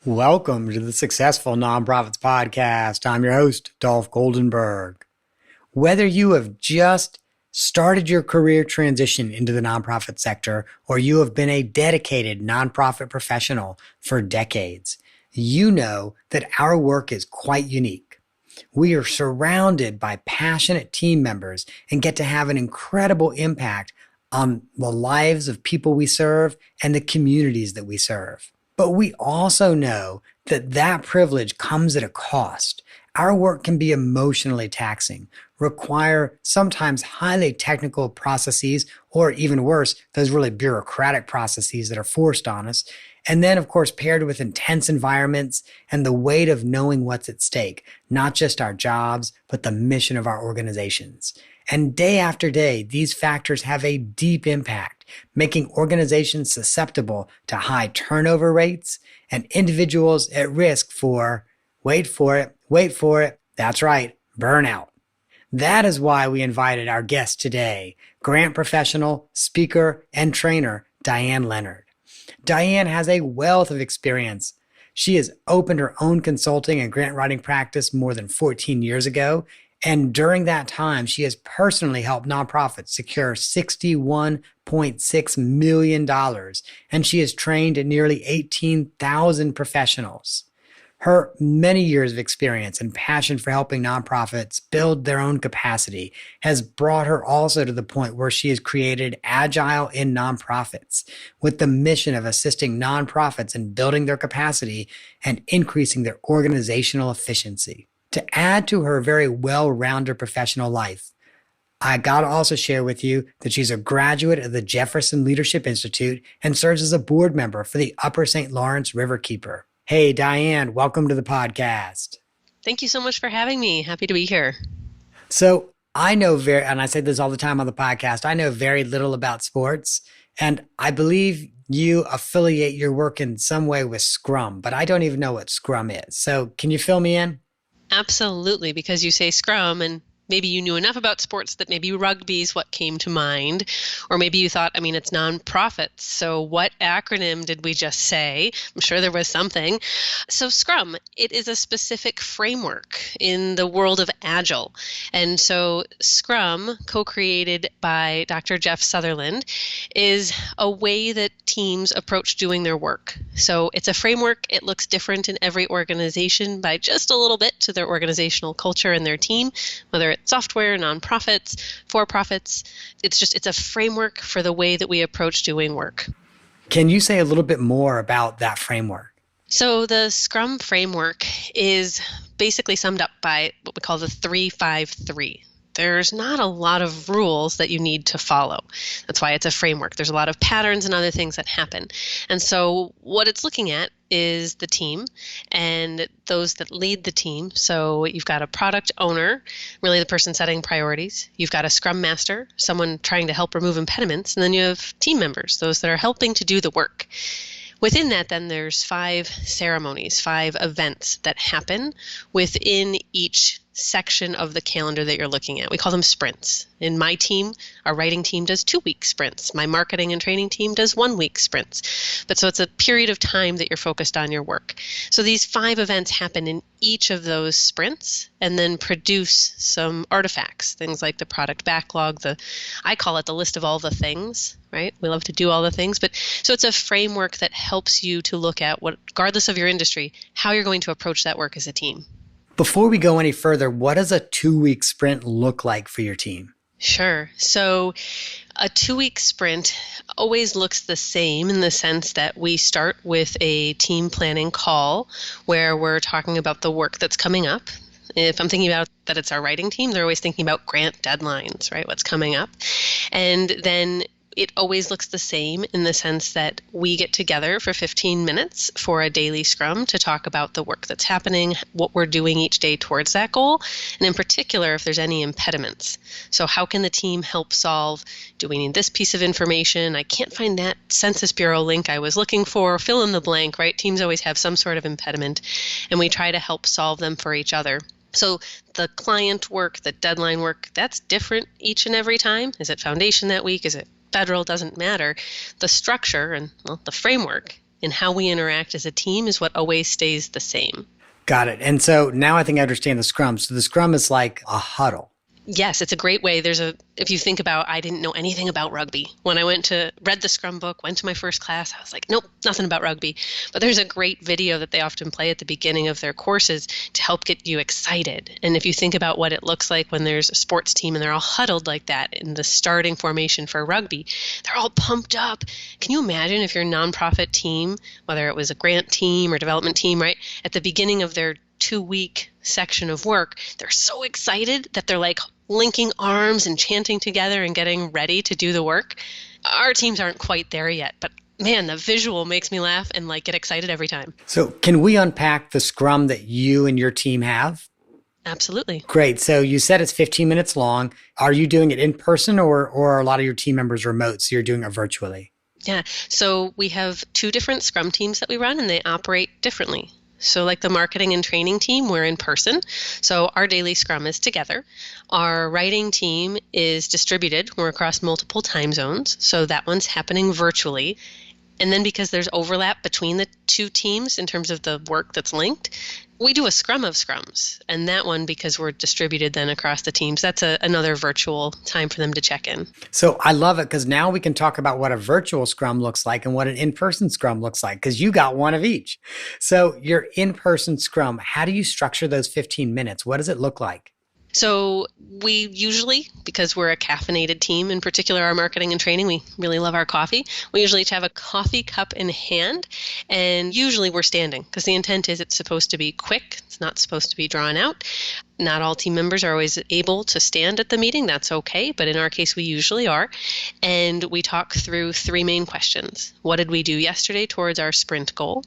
Welcome to the Successful Nonprofits Podcast. I'm your host, Dolph Goldenberg. Whether you have just started your career transition into the nonprofit sector or you have been a dedicated nonprofit professional for decades, you know that our work is quite unique. We are surrounded by passionate team members and get to have an incredible impact on the lives of people we serve and the communities that we serve. But we also know that privilege comes at a cost. Our work can be emotionally taxing, require sometimes highly technical processes, or even worse, those really bureaucratic processes that are forced on us. And then, of course, paired with intense environments and the weight of knowing what's at stake, not just our jobs, but the mission of our organizations. And day after day, these factors have a deep impact, making organizations susceptible to high turnover rates and individuals at risk for, wait for it, that's right, burnout. That is why we invited our guest today, grant professional, speaker, and trainer, Diane Leonard. Diane has a wealth of experience. She has opened her own consulting and grant writing practice more than 14 years ago. And during that time, she has personally helped nonprofits secure $61.6 million. And she has trained nearly 18,000 professionals. Her many years of experience and passion for helping nonprofits build their own capacity has brought her also to the point where she has created Agile in Nonprofits with the mission of assisting nonprofits in building their capacity and increasing their organizational efficiency. To add to her very well-rounded professional life, I got to also share with you that she's a graduate of the Jefferson Leadership Institute and serves as a board member for the Upper St. Lawrence Riverkeeper. Hey, Diane, welcome to the podcast. Thank you so much for having me. Happy to be here. So I know and I say this all the time on the podcast, I know very little about sports, and I believe you affiliate your work in some way with Scrum, but I don't even know what Scrum is. So can you fill me in? Absolutely, because you say Scrum and maybe you knew enough about sports that maybe rugby is what came to mind, or maybe you thought, it's nonprofits. So what acronym did we just say? I'm sure there was something. So Scrum, it is a specific framework in the world of Agile. And so Scrum, co-created by Dr. Jeff Sutherland, is a way that teams approach doing their work. So it's a framework. It looks different in every organization by just a little bit to their organizational culture and their team, whether it's software, nonprofits, for-profits. It's a framework for the way that we approach doing work. Can you say a little bit more about that framework? So the Scrum framework is basically summed up by what we call the 3-5-3. There's not a lot of rules that you need to follow. That's why it's a framework. There's a lot of patterns and other things that happen. And so what it's looking at is the team and those that lead the team. So you've got a product owner, really the person setting priorities. You've got a Scrum master, someone trying to help remove impediments. And then you have team members, those that are helping to do the work. Within that, then, there's 5 ceremonies, 5 events that happen within each section of the calendar that you're looking at. We call them sprints. In my team, our writing team does 2-week sprints. My marketing and training team does 1-week sprints. So it's a period of time that you're focused on your work. So these 5 events happen in each of those sprints and then produce some artifacts, things like the product backlog, I call it the list of all the things, right? We love to do all the things. So it's a framework that helps you to look at, regardless of your industry, how you're going to approach that work as a team. Before we go any further, what does a 2-week sprint look like for your team? Sure. So a 2-week sprint always looks the same in the sense that we start with a team planning call where we're talking about the work that's coming up. If I'm thinking about that it's our writing team, they're always thinking about grant deadlines, right? What's coming up. And then it always looks the same in the sense that we get together for 15 minutes for a daily scrum to talk about the work that's happening, what we're doing each day towards that goal, and in particular, if there's any impediments. So how can the team help solve, do we need this piece of information? I can't find that Census Bureau link I was looking for, fill in the blank, right? Teams always have some sort of impediment, and we try to help solve them for each other. So the client work, the deadline work, that's different each and every time. Is it foundation that week? Is it federal? Doesn't matter. The structure and the framework and how we interact as a team is what always stays the same. Got it. And so now I think I understand the Scrum. So the Scrum is like a huddle. Yes, it's a great way. If you think about, I didn't know anything about rugby. When I read the Scrum book, went to my first class, I was like, nope, nothing about rugby. But there's a great video that they often play at the beginning of their courses to help get you excited. And if you think about what it looks like when there's a sports team and they're all huddled like that in the starting formation for rugby, they're all pumped up. Can you imagine if your nonprofit team, whether it was a grant team or development team, right, at the beginning of their 2-week section of work, they're so excited that they're like linking arms and chanting together and getting ready to do the work. Our teams aren't quite there yet, but man, the visual makes me laugh and like get excited every time. So can we unpack the Scrum that you and your team have? Absolutely. Great. So you said it's 15 minutes long. Are you doing it in person or are a lot of your team members remote? So you're doing it virtually? Yeah. So we have 2 different Scrum teams that we run and they operate differently. So like the marketing and training team, we're in person. So our daily Scrum is together. Our writing team is distributed. We're across multiple time zones. So that one's happening virtually. And then because there's overlap between the 2 teams in terms of the work that's linked, we do a Scrum of Scrums. And that one, because we're distributed then across the teams, that's another virtual time for them to check in. So I love it because now we can talk about what a virtual Scrum looks like and what an in-person Scrum looks like because you got one of each. So your in-person Scrum, how do you structure those 15 minutes? What does it look like? So we usually, because we're a caffeinated team, in particular our marketing and training, we really love our coffee. We usually each have a coffee cup in hand, and usually we're standing because the intent is it's supposed to be quick. It's not supposed to be drawn out. Not all team members are always able to stand at the meeting. That's okay, but in our case, we usually are. And we talk through 3 main questions. What did we do yesterday towards our sprint goal?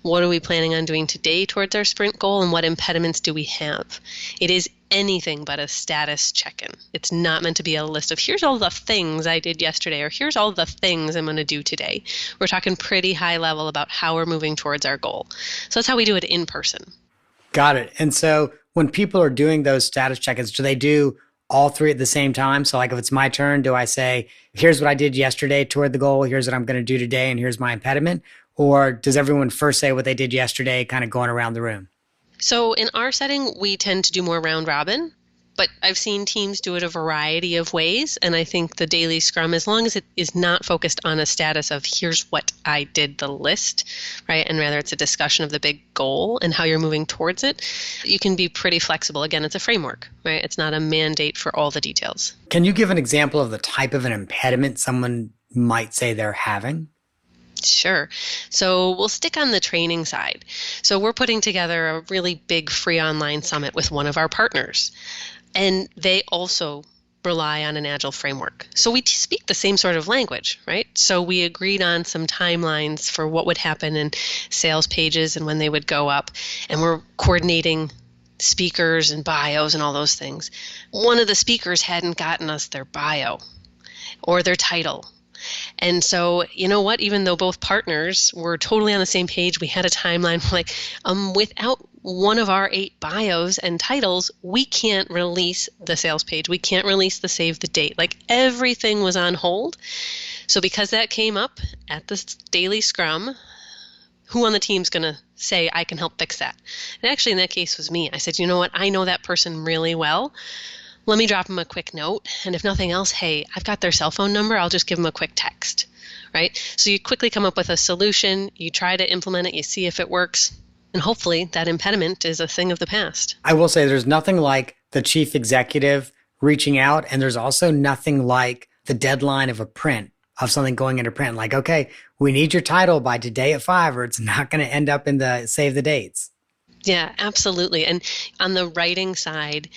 What are we planning on doing today towards our sprint goal? And what impediments do we have? It is anything but a status check-in. It's not meant to be a list of here's all the things I did yesterday or here's all the things I'm going to do today. We're talking pretty high level about how we're moving towards our goal. So that's how we do it in person. Got it. And so when people are doing those status check-ins, do they do all 3 at the same time? So like if it's my turn, do I say, here's what I did yesterday toward the goal, here's what I'm going to do today, and here's my impediment? Or does everyone first say what they did yesterday, kind of going around the room? So in our setting, we tend to do more round robin, but I've seen teams do it a variety of ways. And I think the daily Scrum, as long as it is not focused on a status of here's what I did the list, right? And rather it's a discussion of the big goal and how you're moving towards it, you can be pretty flexible. Again, it's a framework, right? It's not a mandate for all the details. Can you give an example of the type of an impediment someone might say they're having? Sure. So we'll stick on the training side. So we're putting together a really big free online summit with one of our partners, and they also rely on an agile framework. So we speak the same sort of language, right? So we agreed on some timelines for what would happen in sales pages and when they would go up, and we're coordinating speakers and bios and all those things. One of the speakers hadn't gotten us their bio or their title. And so, you know what, even though both partners were totally on the same page, we had a timeline like, without one of our 8 bios and titles, we can't release the sales page. We can't release the save the date. Like everything was on hold. So because that came up at the daily Scrum, who on the team's going to say, I can help fix that? And actually in that case was me. I said, you know what, I know that person really well. Let me drop them a quick note. And if nothing else, hey, I've got their cell phone number. I'll just give them a quick text, right? So you quickly come up with a solution. You try to implement it. You see if it works. And hopefully that impediment is a thing of the past. I will say there's nothing like the chief executive reaching out. And there's also nothing like the deadline of a print, of something going into print. Like, okay, we need your title by today at 5 or it's not going to end up in the save the dates. Yeah, absolutely. And on the writing side,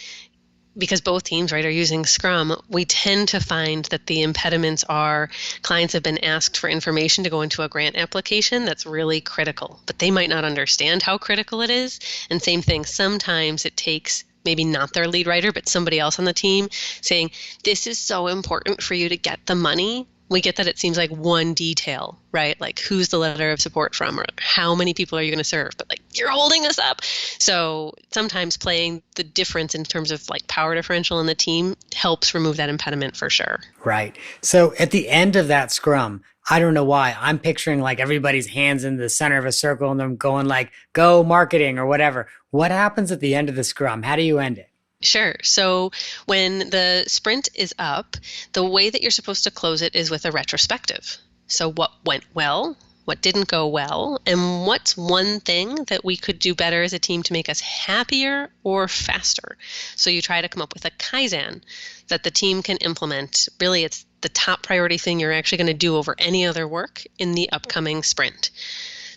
because both teams, right, are using Scrum, we tend to find that the impediments are clients have been asked for information to go into a grant application that's really critical, but they might not understand how critical it is. And same thing, sometimes it takes maybe not their lead writer, but somebody else on the team saying, this is so important for you to get the money. We get that it seems like one detail, right? Like who's the letter of support from or how many people are you going to serve? But like you're holding us up. So sometimes playing the difference in terms of like power differential in the team helps remove that impediment for sure. Right. So at the end of that scrum, I don't know why, I'm picturing like everybody's hands in the center of a circle and them going like, go marketing or whatever. What happens at the end of the scrum? How do you end it? Sure. So when the sprint is up, the way that you're supposed to close it is with a retrospective. So what went well, what didn't go well, and what's one thing that we could do better as a team to make us happier or faster. So you try to come up with a Kaizen that the team can implement. Really, it's the top priority thing you're actually going to do over any other work in the upcoming sprint.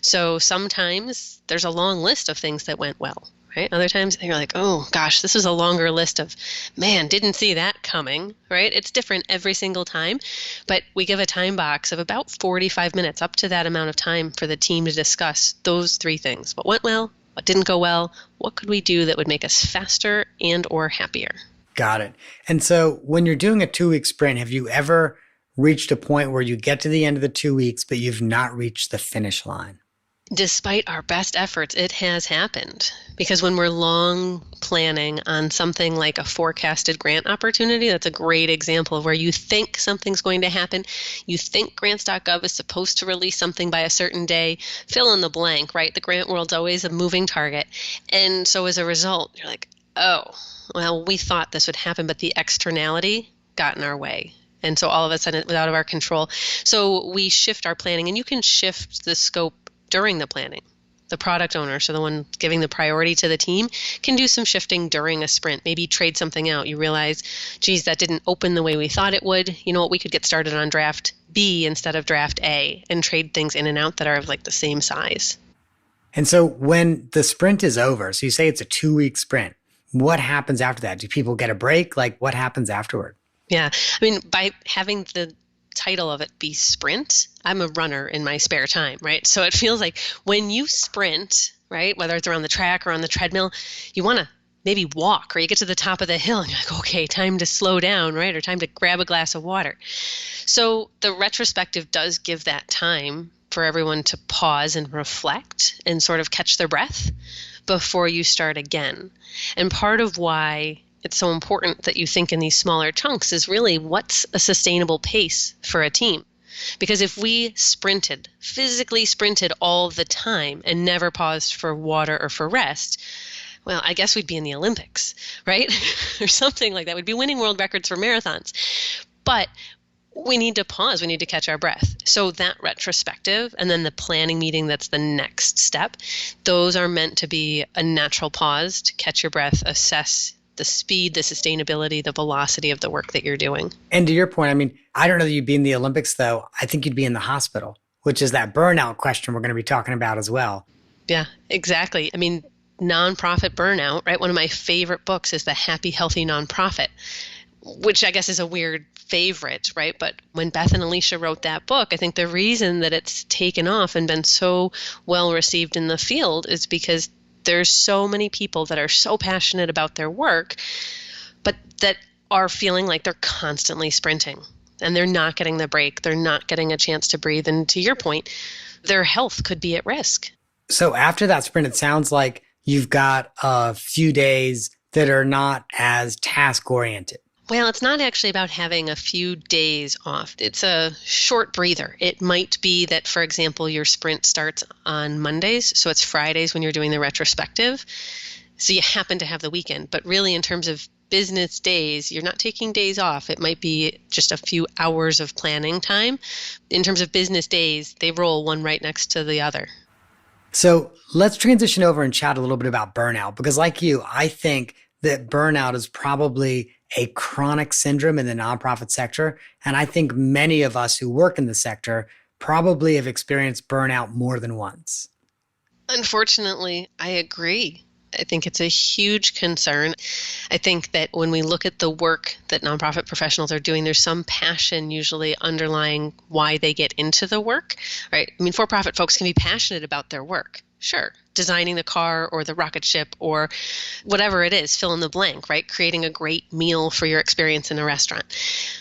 So sometimes there's a long list of things that went well. Right? Other times you're like, oh gosh, this is a longer list of, man, didn't see that coming, right? It's different every single time, but we give a time box of about 45 minutes, up to that amount of time for the team to discuss those three things. What went well, what didn't go well, what could we do that would make us faster and or happier? Got it. And so when you're doing a 2-week sprint, have you ever reached a point where you get to the end of the 2 weeks, but you've not reached the finish line? Despite our best efforts, it has happened. Because when we're long planning on something like a forecasted grant opportunity, that's a great example of where you think something's going to happen. You think grants.gov is supposed to release something by a certain day. Fill in the blank, right? The grant world's always a moving target. And so as a result, you're like, oh, well, we thought this would happen, but the externality got in our way. And so all of a sudden it was out of our control. So we shift our planning, and you can shift the scope during the planning. The product owner, so the one giving the priority to the team, can do some shifting during a sprint, maybe trade something out. You realize, geez, that didn't open the way we thought it would. You know what, we could get started on draft B instead of draft A and trade things in and out that are of like the same size. And so when the sprint is over, so you say it's a 2-week sprint, what happens after that? Do people get a break? Like what happens afterward? Yeah. I mean, by having the title of it be sprint, I'm a runner in my spare time, right? So it feels like when you sprint, right, whether it's around the track or on the treadmill, you want to maybe walk, or you get to the top of the hill and you're like, okay, time to slow down, right? Or time to grab a glass of water. So the retrospective does give that time for everyone to pause and reflect and sort of catch their breath before you start again. And part of why it's so important that you think in these smaller chunks is really what's a sustainable pace for a team. Because if we physically sprinted all the time and never paused for water or for rest, well, I guess we'd be in the Olympics, right? Or something like that. We'd be winning world records for marathons. But we need to pause. We need to catch our breath. So that retrospective and then the planning meeting, that's the next step. Those are meant to be a natural pause to catch your breath, assess the speed, the sustainability, the velocity of the work that you're doing. And to your point, I mean, I don't know that you'd be in the Olympics, though. I think you'd be in the hospital, which is that burnout question we're going to be talking about as well. Yeah, exactly. I mean, nonprofit burnout, right? One of my favorite books is The Happy, Healthy Nonprofit, which I guess is a weird favorite, right? But when Beth and Alicia wrote that book, I think the reason that it's taken off and been so well received in the field is because there's so many people that are so passionate about their work, but that are feeling like they're constantly sprinting and they're not getting the break. They're not getting a chance to breathe. And to your point, their health could be at risk. So after that sprint, it sounds like you've got a few days that are not as task oriented. Well, it's not actually about having a few days off. It's a short breather. It might be that, for example, your sprint starts on Mondays, so it's Fridays when you're doing the retrospective. So you happen to have the weekend. But really, in terms of business days, you're not taking days off. It might be just a few hours of planning time. In terms of business days, they roll one right next to the other. So let's transition over and chat a little bit about burnout, because like you, I think that burnout is probably a chronic syndrome in the nonprofit sector. And I think many of us who work in the sector probably have experienced burnout more than once. Unfortunately, I agree. I think it's a huge concern. I think that when we look at the work that nonprofit professionals are doing, there's some passion usually underlying why they get into the work, right? I mean, for-profit folks can be passionate about their work. Sure, designing the car or the rocket ship or whatever it is, fill in the blank, right? Creating a great meal for your experience in a restaurant.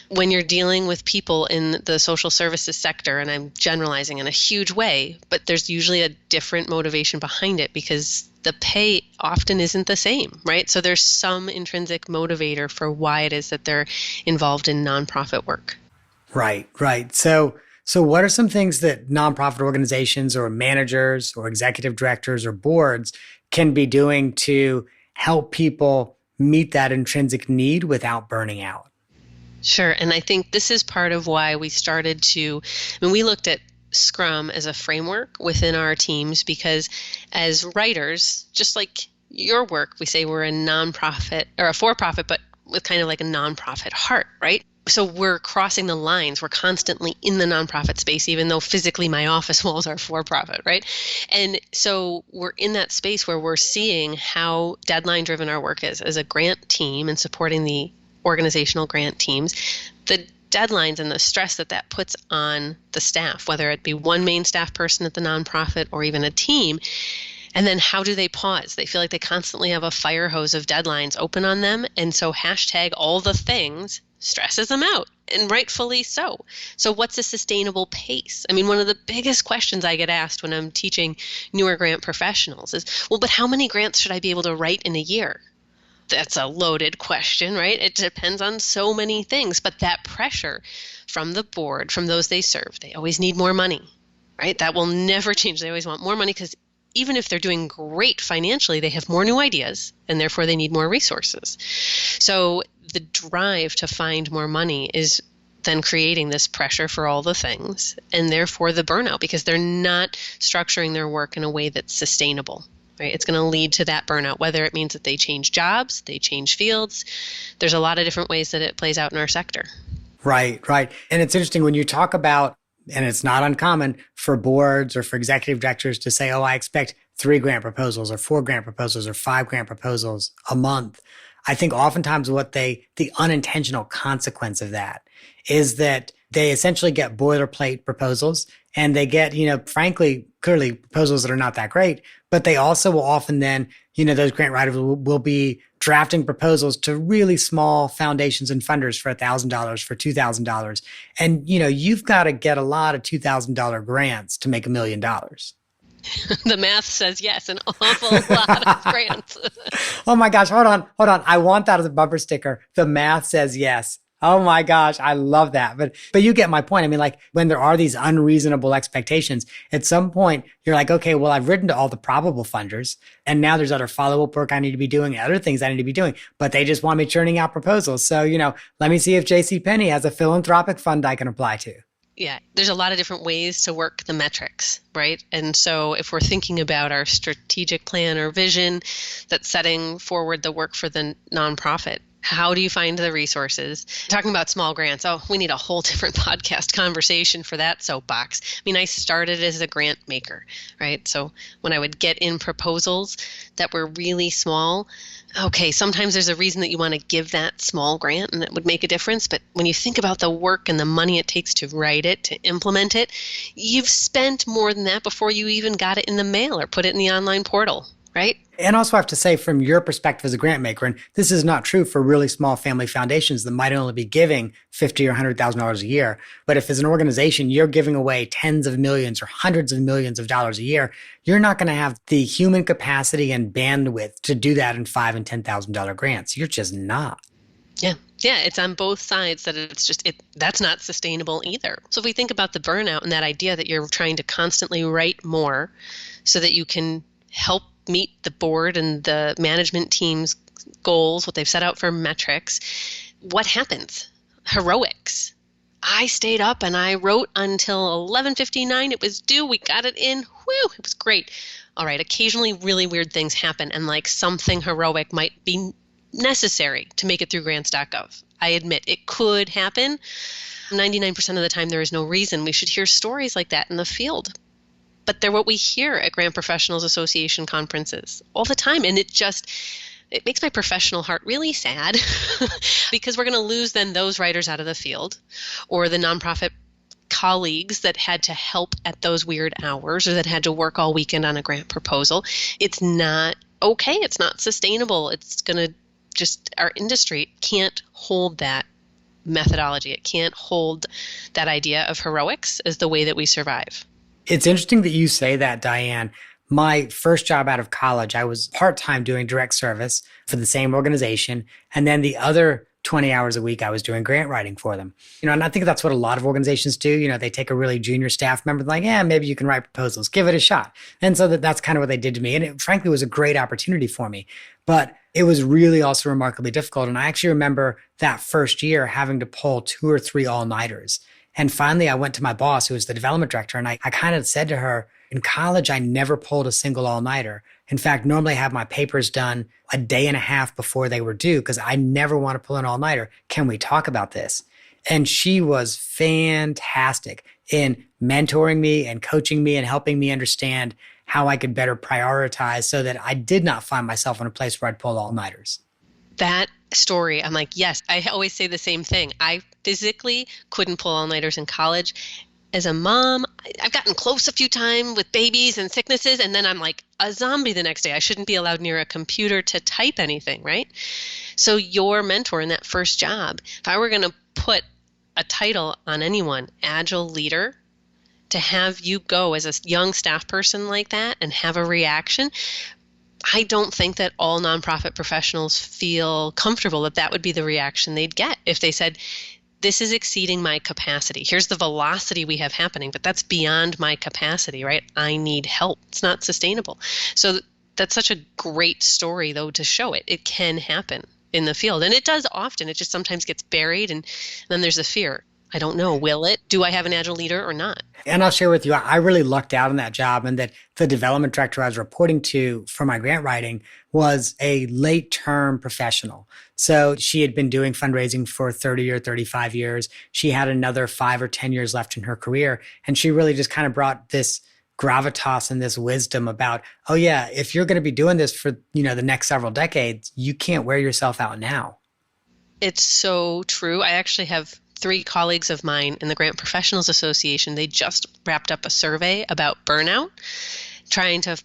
When you're dealing with people in the social services sector, and I'm generalizing in a huge way, but there's usually a different motivation behind it because the pay often isn't the same, right? So there's some intrinsic motivator for why it is that they're involved in nonprofit work. Right, right. So what are some things that nonprofit organizations or managers or executive directors or boards can be doing to help people meet that intrinsic need without burning out? Sure. And I think this is part of why we started to, we looked at Scrum as a framework within our teams because as writers, just like your work, we say we're a nonprofit or a for-profit, but with kind of like a nonprofit heart, right? So we're crossing the lines. We're constantly in the nonprofit space, even though physically my office walls are for-profit, right? And so we're in that space where we're seeing how deadline-driven our work is as a grant team and supporting the organizational grant teams. The deadlines and the stress that that puts on the staff, whether it be one main staff person at the nonprofit or even a team. And then how do they pause? They feel like they constantly have a fire hose of deadlines open on them. And so hashtag all the things stresses them out, and rightfully so. So what's a sustainable pace? I mean, one of the biggest questions I get asked when I'm teaching newer grant professionals is, well, but how many grants should I be able to write in a year? That's a loaded question, right? It depends on so many things, but that pressure from the board, from those they serve, they always need more money, right? That will never change. They always want more money because even if they're doing great financially, they have more new ideas and therefore they need more resources. So the drive to find more money is then creating this pressure for all the things and therefore the burnout because they're not structuring their work in a way that's sustainable. Right? It's going to lead to that burnout, whether it means that they change jobs, they change fields. There's a lot of different ways that it plays out in our sector. Right, right. And it's interesting when you talk about, and it's not uncommon for boards or for executive directors to say, oh, I expect 3 grant proposals or 4 grant proposals or 5 grant proposals a month. I think oftentimes the unintentional consequence of that is that they essentially get boilerplate proposals and they get, frankly, clearly proposals that are not that great, but they also will often then, those grant writers will be drafting proposals to really small foundations and funders for $1,000, for $2,000. And, you've got to get a lot of $2,000 grants to make $1 million. The math says yes, an awful lot of grants. Oh my gosh, hold on. I want that as a bumper sticker. The math says yes. Oh my gosh, I love that. But you get my point. I mean, like when there are these unreasonable expectations, at some point you're like, okay, well, I've written to all the probable funders and now there's other follow-up work I need to be doing, other things I need to be doing, but they just want me churning out proposals. So, let me see if JCPenney has a philanthropic fund I can apply to. Yeah, there's a lot of different ways to work the metrics, right? And so if we're thinking about our strategic plan or vision that's setting forward the work for the nonprofit, how do you find the resources? Talking about small grants, we need a whole different podcast conversation for that soapbox. I mean, I started as a grant maker, right? So when I would get in proposals that were really small, okay, sometimes there's a reason that you want to give that small grant and it would make a difference. But when you think about the work and the money it takes to write it, to implement it, you've spent more than that before you even got it in the mail or put it in the online portal, right? And also I have to say from your perspective as a grant maker, and this is not true for really small family foundations that might only be giving $50,000 or $100,000 a year. But if as an organization, you're giving away tens of millions or hundreds of millions of dollars a year, you're not going to have the human capacity and bandwidth to do that in $5,000 and $10,000 grants. You're just not. Yeah. Yeah, it's on both sides that that's not sustainable either. So if we think about the burnout and that idea that you're trying to constantly write more so that you can help meet the board and the management team's goals, what they've set out for metrics, what happens? Heroics. I stayed up and I wrote until 11:59. It was due. We got it in. Whew, it was great. All right, occasionally really weird things happen and like something heroic might be necessary to make it through grants.gov. I admit it could happen. 99% of the time there is no reason. We should hear stories like that in the field. But they're what we hear at Grant Professionals Association conferences all the time. And it makes my professional heart really sad because we're going to lose then those writers out of the field or the nonprofit colleagues that had to help at those weird hours or that had to work all weekend on a grant proposal. It's not okay. It's not sustainable. It's going to just, our industry can't hold that methodology. It can't hold that idea of heroics as the way that we survive. It's interesting that you say that, Diane. My first job out of college, I was part-time doing direct service for the same organization. And then the other 20 hours a week, I was doing grant writing for them. And I think that's what a lot of organizations do. They take a really junior staff member, like, yeah, maybe you can write proposals, give it a shot. And so that's kind of what they did to me. And it frankly was a great opportunity for me. But it was really also remarkably difficult. And I actually remember that first year having to pull 2 or 3 all-nighters. And finally, I went to my boss, who was the development director, and I kind of said to her, in college, I never pulled a single all-nighter. In fact, normally I have my papers done a day and a half before they were due because I never want to pull an all-nighter. Can we talk about this? And she was fantastic in mentoring me and coaching me and helping me understand how I could better prioritize so that I did not find myself in a place where I'd pull all-nighters. That story, I'm like, yes, I always say the same thing. I physically couldn't pull all-nighters in college. As a mom, I've gotten close a few times with babies and sicknesses, and then I'm like a zombie the next day. I shouldn't be allowed near a computer to type anything, right? So your mentor in that first job, if I were going to put a title on anyone, agile leader, to have you go as a young staff person like that and have a reaction, I don't think that all nonprofit professionals feel comfortable that that would be the reaction they'd get if they said, this is exceeding my capacity. Here's the velocity we have happening, but that's beyond my capacity, right? I need help. It's not sustainable. So that's such a great story, though, to show it. It can happen in the field. And it does often. It just sometimes gets buried, and then there's a fear. I don't know. Will it? Do I have an agile leader or not? And I'll share with you, I really lucked out on that job, and that the development director I was reporting to for my grant writing was a late-term professional. So she had been doing fundraising for 30 or 35 years. She had another 5 or 10 years left in her career. And she really just kind of brought this gravitas and this wisdom about, oh yeah, if you're going to be doing this for, the next several decades, you can't wear yourself out now. It's so true. I actually have 3 colleagues of mine in the Grant Professionals Association. They just wrapped up a survey about burnout, trying to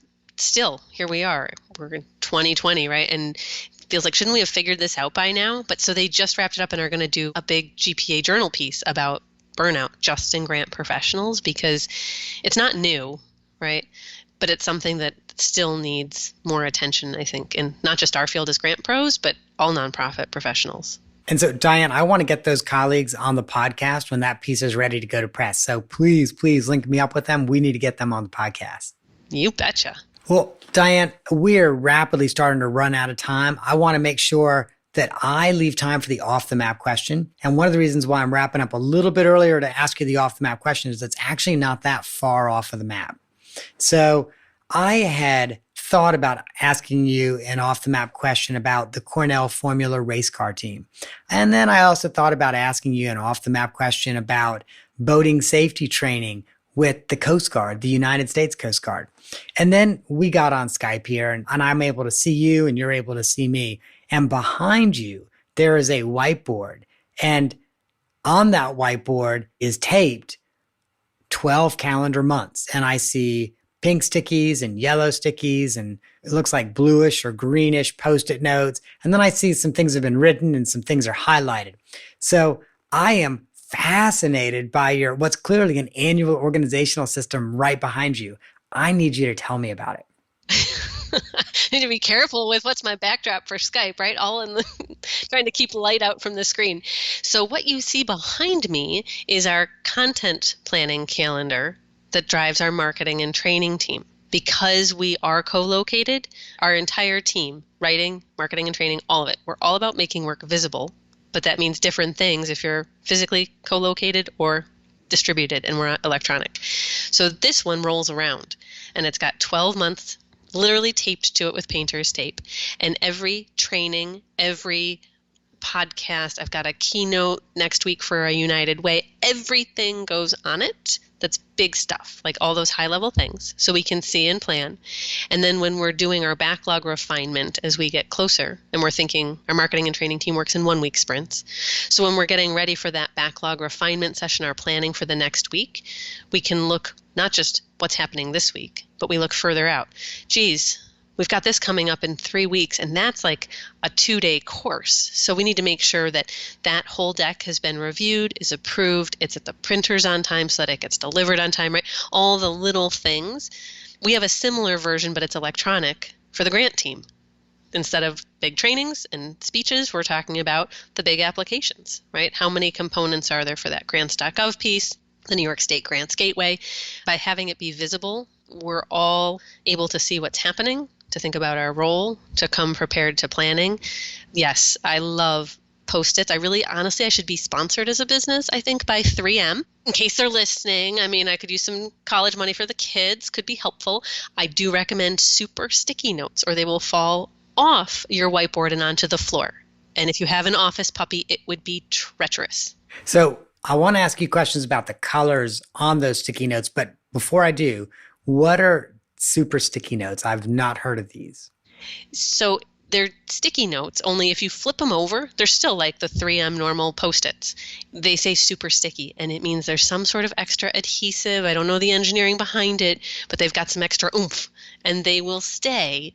here we are. We're in 2020, right? And it feels like, shouldn't we have figured this out by now? But so they just wrapped it up and are going to do a big GPA journal piece about burnout just in grant professionals, because it's not new, right? But it's something that still needs more attention, I think, in not just our field as grant pros, but all nonprofit professionals. And so, Diane, I want to get those colleagues on the podcast when that piece is ready to go to press. So please link me up with them. We need to get them on the podcast. You betcha. Well, Diane, we're rapidly starting to run out of time. I want to make sure that I leave time for the off-the-map question. And one of the reasons why I'm wrapping up a little bit earlier to ask you the off-the-map question is it's actually not that far off of the map. So I had thought about asking you an off-the-map question about the Cornell Formula race car team. And then I also thought about asking you an off-the-map question about boating safety training with the Coast Guard, the United States Coast Guard. And then we got on Skype here, and I'm able to see you and you're able to see me. And behind you, there is a whiteboard. And on that whiteboard is taped 12 calendar months. And I see pink stickies and yellow stickies, and it looks like bluish or greenish Post-it notes. And then I see some things have been written and some things are highlighted. So I am fascinated by your what's clearly an annual organizational system right behind you. I need you to tell me about it. I need to be careful with what's my backdrop for Skype, right? All in the trying to keep light out from the screen. So what you see behind me is our content planning calendar that drives our marketing and training team. Because we are co-located, our entire team, writing, marketing and training, all of it, we're all about making work visible. But that means different things if you're physically co-located or distributed, and we're electronic. So this one rolls around, and it's got 12 months literally taped to it with painter's tape. And every training, every podcast, I've got a keynote next week for a United Way, everything goes on it That's big stuff, like all those high level things, so we can see and plan. And then when we're doing our backlog refinement as we get closer, and we're thinking our marketing and training team works in 1 week sprints. So when we're getting ready for that backlog refinement session, our planning for the next week, we can look not just what's happening this week, but we look further out. Geez, we've got this coming up in 3 weeks, and that's like a 2-day course. So we need to make sure that that whole deck has been reviewed, is approved, it's at the printers on time so that it gets delivered on time, right? All the little things. We have a similar version, but it's electronic for the grant team. Instead of big trainings and speeches, we're talking about the big applications, right? How many components are there for that grants.gov piece, the New York State Grants Gateway? By having it be visible, we're all able to see what's happening, to think about our role, to come prepared to planning. Yes, I love Post-its. I should be sponsored as a business, I think, by 3M. In case they're listening, I mean, I could use some college money for the kids, could be helpful. I do recommend super sticky notes, or they will fall off your whiteboard and onto the floor. And if you have an office puppy, it would be treacherous. So I want to ask you questions about the colors on those sticky notes. But before I do, what are super sticky notes? I've not heard of these. So they're sticky notes, only if you flip them over, they're still like the 3M normal Post-its. They say super sticky, and it means there's some sort of extra adhesive. I don't know the engineering behind it, but they've got some extra oomph, and they will stay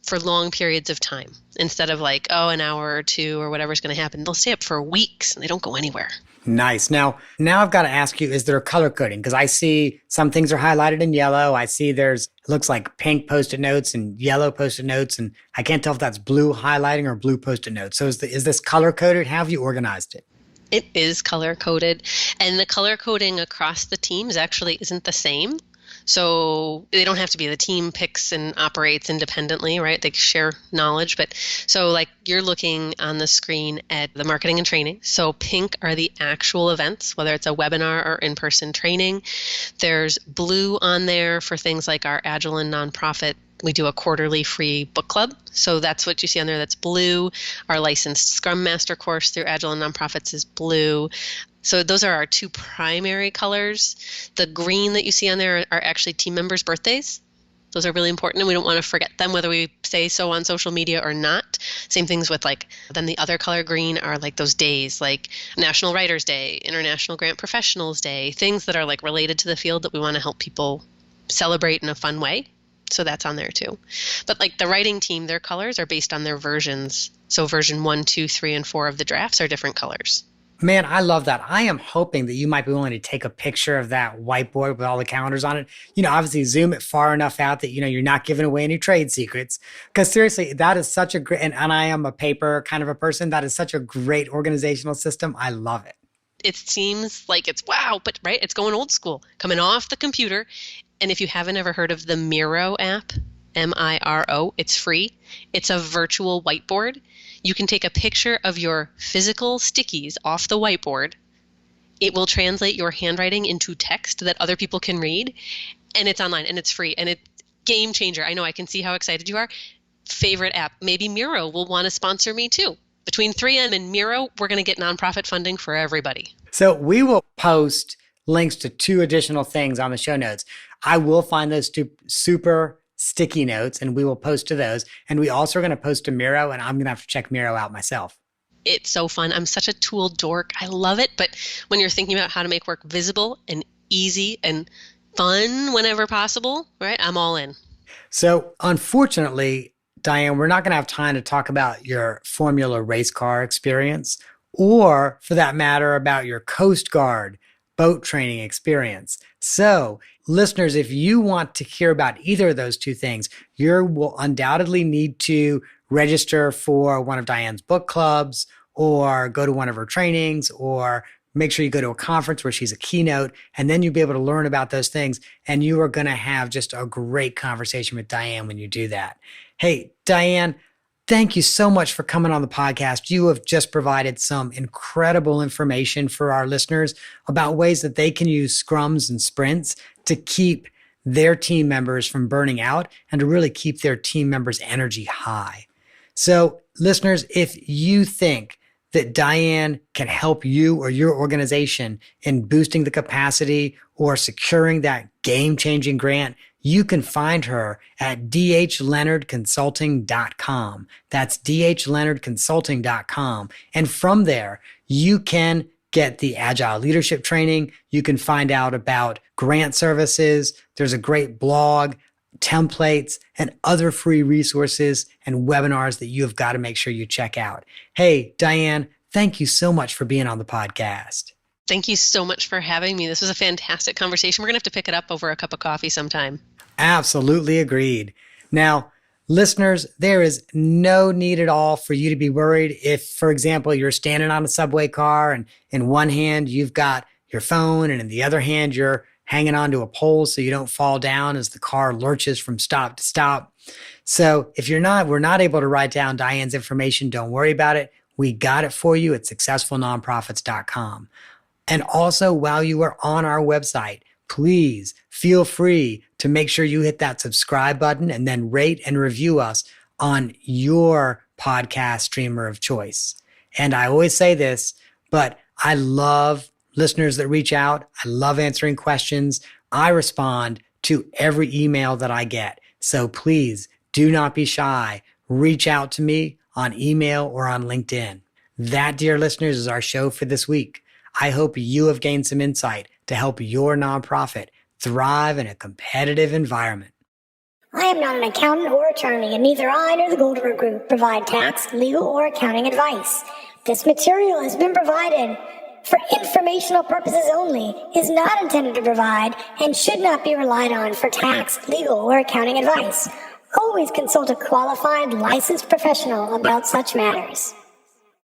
for long periods of time instead of like, an hour or two or whatever's going to happen. They'll stay up for weeks and they don't go anywhere. Nice. Now I've got to ask you, is there a color coding? Because I see some things are highlighted in yellow. I see it looks like pink Post-it notes and yellow Post-it notes. And I can't tell if that's blue highlighting or blue Post-it notes. So is this color coded? How have you organized it? It is color coded. And the color coding across the teams actually isn't the same. So they don't have to be. The team picks and operates independently, right? They share knowledge. But so like you're looking on the screen at the marketing and training. So pink are the actual events, whether it's a webinar or in-person training. There's blue on there for things like our Agile and nonprofit. We do a quarterly free book club. So that's what you see on there. That's blue. Our licensed Scrum Master course through Agile and Nonprofits is blue. So those are our two primary colors. The green that you see on there are actually team members' birthdays. Those are really important, and we don't want to forget them, whether we say so on social media or not. Same things with then the other color green are like those days, like National Writers Day, International Grant Professionals Day, things that are like related to the field that we want to help people celebrate in a fun way. So that's on there too. But like the writing team, their colors are based on their versions. So version 1, 2, 3, and 4 of the drafts are different colors. Man, I love that. I am hoping that you might be willing to take a picture of that whiteboard with all the calendars on it. Obviously zoom it far enough out that, you're not giving away any trade secrets. Because seriously, that is such a great, and I am a paper kind of a person, that is such a great organizational system. I love it. It seems like it's wow, but right, it's going old school, coming off the computer. And if you haven't ever heard of the Miro app, Miro, it's free. It's a virtual whiteboard. You can take a picture of your physical stickies off the whiteboard. It will translate your handwriting into text that other people can read. And it's online and it's free. And it's game changer. I know, I can see how excited you are. Favorite app. Maybe Miro will want to sponsor me too. Between 3M and Miro, we're going to get nonprofit funding for everybody. So we will post links to 2 additional things on the show notes. I will find those 2 super sticky notes and we will post to those. And we also are going to post to Miro, and I'm going to have to check Miro out myself. It's so fun. I'm such a tool dork. I love it. But when you're thinking about how to make work visible and easy and fun whenever possible, right? I'm all in. So unfortunately, Diane, we're not going to have time to talk about your Formula race car experience, or for that matter, about your Coast Guard boat training experience. So listeners, if you want to hear about either of those 2 things, you will undoubtedly need to register for one of Diane's book clubs, or go to one of her trainings, or make sure you go to a conference where she's a keynote, and then you'll be able to learn about those things. And you are going to have just a great conversation with Diane when you do that. Hey, Diane, thank you so much for coming on the podcast. You have just provided some incredible information for our listeners about ways that they can use scrums and sprints to keep their team members from burning out and to really keep their team members' energy high. So listeners, if you think that Diane can help you or your organization in boosting the capacity or securing that game-changing grant, you can find her at dhleonardconsulting.com. That's dhleonardconsulting.com. And from there, you can get the Agile Leadership Training. You can find out about grant services. There's a great blog, templates, and other free resources and webinars that you've got to make sure you check out. Hey, Diane, thank you so much for being on the podcast. Thank you so much for having me. This was a fantastic conversation. We're going to have to pick it up over a cup of coffee sometime. Absolutely agreed. Now, listeners, there is no need at all for you to be worried if, for example, you're standing on a subway car and in one hand you've got your phone and in the other hand you're hanging onto a pole so you don't fall down as the car lurches from stop to stop. So if we're not able to write down Diane's information, don't worry about it. We got it for you at successfulnonprofits.com. And also, while you are on our website, please feel free to make sure you hit that subscribe button and then rate and review us on your podcast streamer of choice. And I always say this, but I love listeners that reach out. I love answering questions. I respond to every email that I get. So please do not be shy. Reach out to me on email or on LinkedIn. That, dear listeners, is our show for this week. I hope you have gained some insight to help your nonprofit thrive in a competitive environment. I am not an accountant or attorney, and neither I nor the Goldberg Group provide tax, legal, or accounting advice. This material has been provided for informational purposes only, is not intended to provide, and should not be relied on for tax, legal, or accounting advice. Always consult a qualified, licensed professional about such matters.